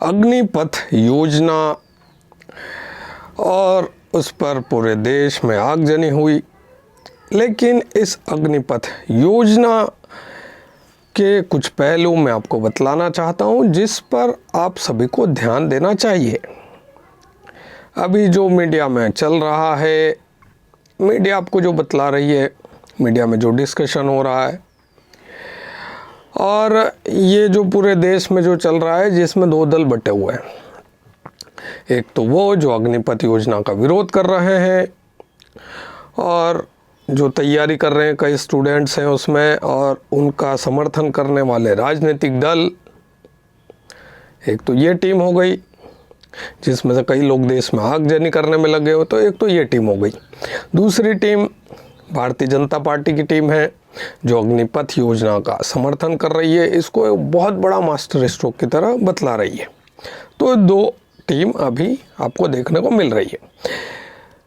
अग्निपथ योजना और उस पर पूरे देश में आगजनी हुई। लेकिन इस अग्निपथ योजना के कुछ पहलू मैं आपको बतलाना चाहता हूं, जिस पर आप सभी को ध्यान देना चाहिए। अभी जो मीडिया में चल रहा है, मीडिया आपको जो बतला रही है, मीडिया में जो डिस्कशन हो रहा है, और ये जो पूरे देश में जो चल रहा है, जिसमें दो दल बटे हुए हैं। एक तो वो जो अग्निपथ योजना का विरोध कर रहे हैं और जो तैयारी कर रहे हैं कई स्टूडेंट्स हैं उसमें, और उनका समर्थन करने वाले राजनीतिक दल। एक तो ये टीम हो गई जिसमें से कई लोग देश में आगजनी करने में लगे हो, तो एक तो ये टीम हो गई। दूसरी टीम भारतीय जनता पार्टी की टीम है जो अग्निपथ योजना का समर्थन कर रही है, इसको एक बहुत बड़ा मास्टर स्ट्रोक की तरह बतला रही है। तो दो टीम अभी आपको देखने को मिल रही है।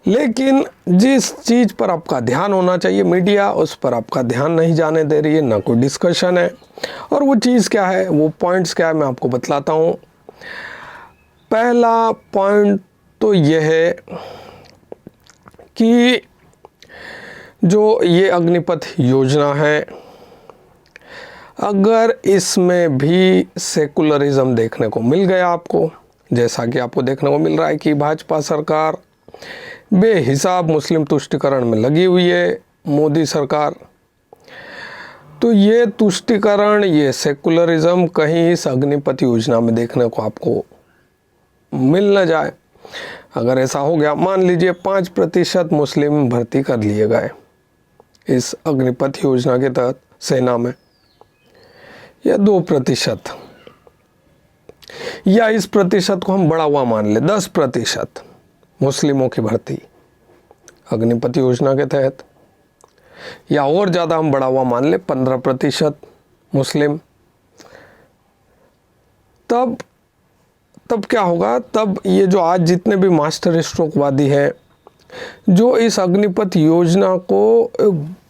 लेकिन जिस चीज़ पर आपका ध्यान होना चाहिए, मीडिया उस पर आपका ध्यान नहीं जाने दे रही है, ना कोई डिस्कशन है। और वो चीज़ क्या है, वो पॉइंट्स क्या है, मैं आपको बतलाता हूँ। पहला पॉइंट तो यह है कि जो ये अग्निपथ योजना है, अगर इसमें भी सेकुलरिज्म देखने को मिल गया आपको, जैसा कि आपको देखने को मिल रहा है कि भाजपा सरकार बेहिसाब मुस्लिम तुष्टिकरण में लगी हुई है, मोदी सरकार, तो ये तुष्टिकरण, ये सेकुलरिज्म कहीं इस अग्निपथ योजना में देखने को आपको मिल न जाए। अगर ऐसा हो गया, मान लीजिए 5% मुस्लिम भर्ती कर लिए गए इस अग्निपथ योजना के तहत सेना में, या 2%, या इस प्रतिशत को हम बढ़ा हुआ मान ले 10% मुस्लिमों की भर्ती अग्निपथ योजना के तहत, या और ज़्यादा हम बढ़ा हुआ मान ले 15% मुस्लिम, तब क्या होगा? तब ये जो आज जितने भी मास्टर स्ट्रोकवादी हैं, जो इस अग्निपथ योजना को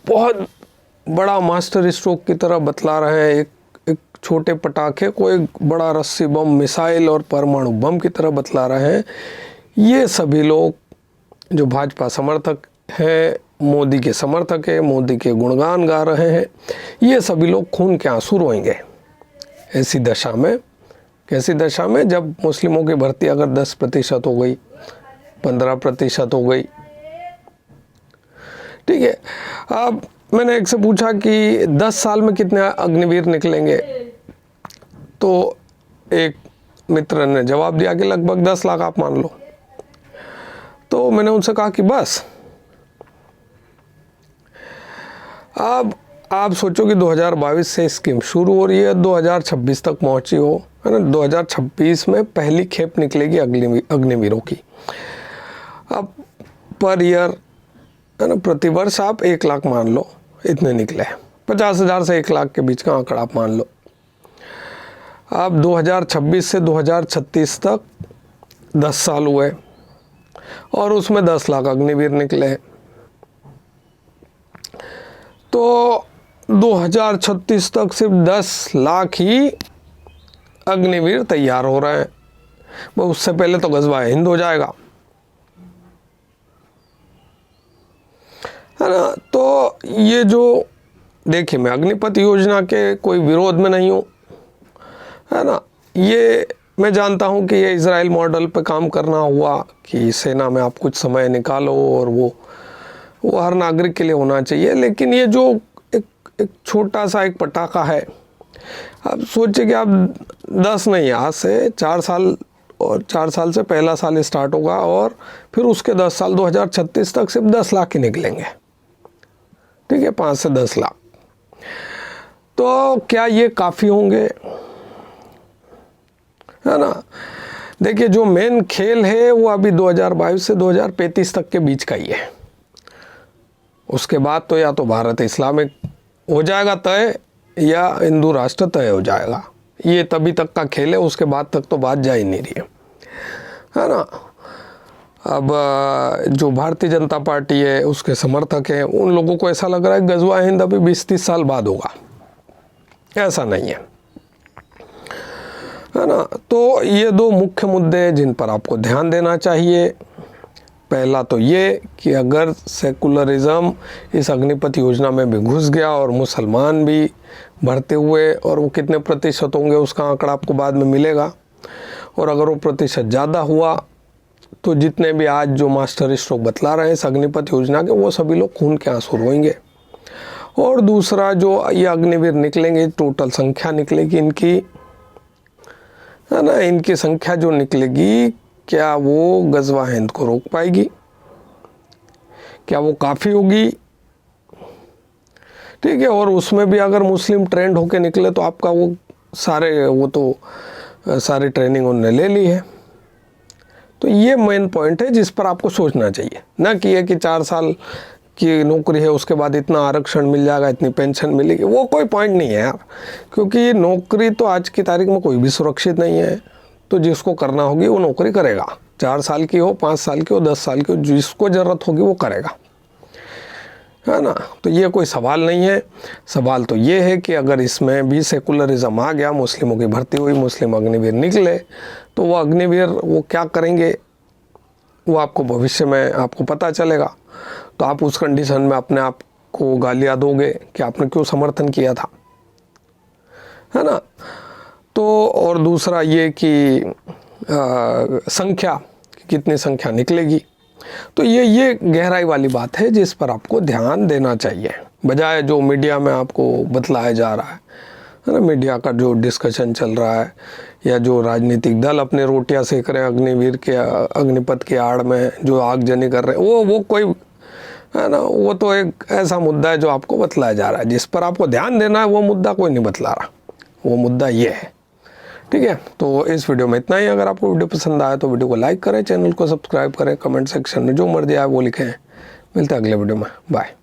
बहुत बड़ा मास्टर स्ट्रोक की तरह बतला रहे हैं, एक छोटे पटाखे को एक बड़ा रस्सी बम, मिसाइल और परमाणु बम की तरह बतला रहे हैं, ये सभी लोग जो भाजपा समर्थक हैं, मोदी के समर्थक हैं, मोदी के गुणगान गा रहे हैं, ये सभी लोग खून के आंसू रोएंगे ऐसी दशा में। कैसी दशा में? जब मुस्लिमों की भर्ती अगर 10% हो गई, 15% हो गई, ठीक है। अब मैंने एक से पूछा कि 10 साल में कितने अग्निवीर निकलेंगे, तो एक मित्र ने जवाब दिया कि लगभग 10 लाख आप मान लो। तो मैंने उनसे कहा कि बस। अब आप सोचो कि 2022 से स्कीम शुरू हो रही है, 2026 तक पहुंची हो, है ना। 2026 में पहली खेप निकलेगी अग्निवीरों की। अब पर ईयर, है ना, प्रतिवर्ष आप 1 लाख मान लो, इतने निकले। 50,000 से 1 लाख के बीच का आंकड़ा आप मान लो। अब 2026 से 2036 तक 10 साल हुए और उसमें 10 लाख अग्निवीर निकले। तो 2036 तक सिर्फ 10 लाख ही अग्निवीर तैयार हो रहे हैं। वो उससे पहले तो ग़ज़वा हिंद हो जाएगा, है ना। तो ये जो देखिए, मैं अग्निपथ योजना के कोई विरोध में नहीं हूँ, है ना। ये मैं जानता हूँ कि ये इजराइल मॉडल पे काम करना हुआ कि सेना में आप कुछ समय निकालो और वो हर नागरिक के लिए होना चाहिए। लेकिन ये जो एक छोटा सा एक पटाखा है, अब सोचिए कि आप 10 नहीं, आज से 4 साल, और 4 साल से पहला साल स्टार्ट होगा और फिर उसके 10 साल 2036 तक सिर्फ 10 लाख ही निकलेंगे, ठीक है, 5 से 10 लाख। तो क्या ये काफ़ी होंगे, है ना। देखिए, जो मेन खेल है वो अभी 2022 से 2035 तक के बीच का ही है। उसके बाद तो या तो भारत इस्लामिक हो जाएगा तय, या हिंदू राष्ट्र तय हो जाएगा। ये तभी तक का खेल है, उसके बाद तक तो बात जा ही नहीं रही है ना। अब जो भारतीय जनता पार्टी है, उसके समर्थक हैं, उन लोगों को ऐसा लग रहा है ग़ज़वा हिंद अभी 20-30 साल बाद होगा। ऐसा नहीं है, है ना। तो ये दो मुख्य मुद्दे हैं जिन पर आपको ध्यान देना चाहिए। पहला तो ये कि अगर सेकुलरिज्म इस अग्निपथ योजना में भी घुस गया और मुसलमान भी भरते हुए, और वो कितने प्रतिशत होंगे उसका आंकड़ा आपको बाद में मिलेगा, और अगर वो प्रतिशत ज़्यादा हुआ तो जितने भी आज जो मास्टर स्ट्रोक बतला रहे हैं इस अग्निपथ योजना के, वो सभी लोग खून के आंसू रोएंगे। और दूसरा, जो ये अग्निवीर निकलेंगे, टोटल संख्या निकलेगी इनकी, है ना, इनकी संख्या जो निकलेगी, क्या वो गजवा हिंद को रोक पाएगी? क्या वो काफ़ी होगी? ठीक है। और उसमें भी अगर मुस्लिम ट्रेंड होके निकले तो आपका वो सारी ट्रेनिंग उन्होंने ले ली है। तो ये मेन पॉइंट है जिस पर आपको सोचना चाहिए, ना कि ये कि 4 साल की नौकरी है उसके बाद इतना आरक्षण मिल जाएगा, इतनी पेंशन मिलेगी, वो कोई पॉइंट नहीं है यार। क्योंकि नौकरी तो आज की तारीख में कोई भी सुरक्षित नहीं है। तो जिसको करना होगी वो नौकरी करेगा, 4 साल की हो, 5 साल की हो, 10 साल की हो, जिसको ज़रूरत होगी वो करेगा, है ना। तो ये कोई सवाल नहीं है। सवाल तो ये है कि अगर इसमें भी सेकुलरिज्म आ गया, मुस्लिमों की भर्ती हुई, मुस्लिम अग्निवीर निकले, तो वो अग्निवीर वो क्या करेंगे वो आपको भविष्य में आपको पता चलेगा। तो आप उस कंडीशन में अपने आप को गालियाँ दोगे कि आपने क्यों समर्थन किया था, है ना। तो और दूसरा ये कि संख्या, कितनी संख्या निकलेगी। तो ये गहराई वाली बात है जिस पर आपको ध्यान देना चाहिए, बजाय जो मीडिया में आपको बतलाया जा रहा है ना। मीडिया का जो डिस्कशन चल रहा है, या जो राजनीतिक दल अपने रोटियां सेक रहे हैं अग्निवीर के अग्निपथ के आड़ में जो आगजनी कर रहे हैं, वो कोई, है ना, वो तो एक ऐसा मुद्दा है जो आपको बतलाया जा रहा है। जिस पर आपको ध्यान देना है वो मुद्दा कोई नहीं बतला रहा, वो मुद्दा ये है। ठीक है। तो इस वीडियो में इतना ही। अगर आपको वीडियो पसंद आया तो वीडियो को लाइक करें, चैनल को सब्सक्राइब करें, कमेंट सेक्शन में जो मर्जी आए वो लिखें। मिलते हैं अगले वीडियो में। बाय।